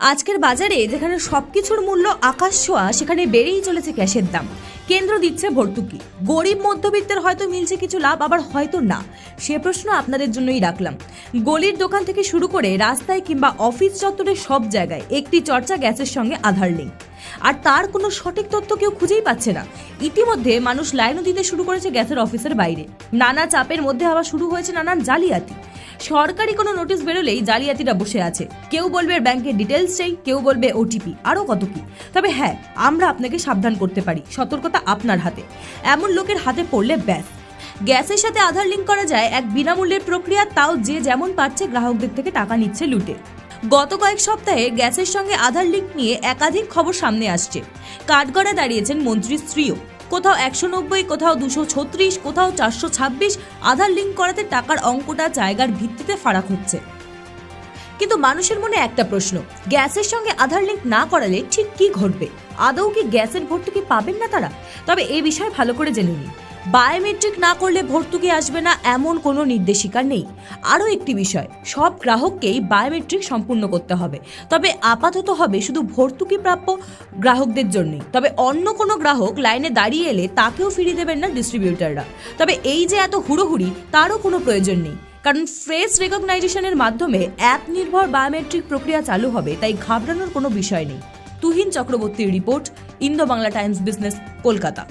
আজকের বাজারে যেখানে সবকিছুর মূল্য আকাশ ছোঁয়া, সেখানে বেড়েই চলেছে গ্যাসের দাম। কেন্দ্র দিচ্ছে ভর্তুকি। গরিব মধ্যবিত্তের হয়তো মিলছে কিছু লাভ, আবার হয়তো না। সে প্রশ্ন আপনাদের জন্যই রাখলাম। গলির দোকান থেকে শুরু করে রাস্তায় কিংবা অফিস চত্বরে সব জায়গায় একটি চর্চা, গ্যাসের সঙ্গে আধার লিঙ্ক। আর তার কোনো সঠিক তথ্য কেউ খুঁজেই পাচ্ছে না। ইতিমধ্যে মানুষ লাইনও দিতে শুরু করেছে গ্যাসের অফিসের বাইরে। নানা চাপের মধ্যে আবার শুরু হয়েছে নানান জালিয়াতি। সরকারি কোনো নোটিশ বেরোলেই জালিয়াতিরা বসে আছে। কেউ বলবে ব্যাংকের ডিটেলস চাই, কেউ বলবে ওটিপি, আরও কত কি। তবে হ্যাঁ, আমরা আপনাকে সাবধান করতে পারি। সতর্কতা আপনার হাতে। এমন লোকের হাতে পড়লে ব্যাস। গ্যাসের সাথে আধার লিঙ্ক করা যায় এক বিনামূল্যের প্রক্রিয়া, তাও যে যেমন পারছে গ্রাহকদের থেকে টাকা নিচ্ছে লুটে। গত কয়েক সপ্তাহে গ্যাসের সঙ্গে আধার লিঙ্ক নিয়ে একাধিক খবর সামনে আসছে। কাঠগড়ায় দাঁড়িয়েছেন মন্ত্রীর স্ত্রীও। কোথাও 190, কোথাও 236, কোথাও 426 আধার লিঙ্ক করাতে টাকার অঙ্কটা জায়গার ভিত্তিতে ফারাক হচ্ছে। কিন্তু মানুষের মনে একটা প্রশ্ন, গ্যাসের সঙ্গে আধার লিঙ্ক না করালে ঠিক কি ঘটবে? আদৌ কি গ্যাসের ভর্তুকি পাবেন না তারা? তবে এই বিষয়ে ভালো করে জেনে নিন। বায়োমেট্রিক না করলে ভর্তুকি আসবে না এমন কোনো নির্দেশিকা নেই। আরও একটি বিষয়, সব গ্রাহককেই বায়োমেট্রিক সম্পূর্ণ করতে হবে। তবে আপাতত হবে শুধু ভর্তুকি প্রাপ্য গ্রাহকদের জন্যই। তবে অন্য কোনো গ্রাহক লাইনে দাঁড়িয়ে এলে তাকেও ফিরিয়ে দেবেন না ডিস্ট্রিবিউটাররা। তবে এই যে এত হুড়োহুড়ি, তারও কোনো প্রয়োজন নেই। কারণ ফেস রেকগনাইজেশনের মাধ্যমে অ্যাপ নির্ভর বায়োমেট্রিক প্রক্রিয়া চালু হবে, তাই ঘাবড়ানোর কোনো বিষয় নেই। তুহিন চক্রবর্তীর report, Indo Bangla Times business, Kolkata.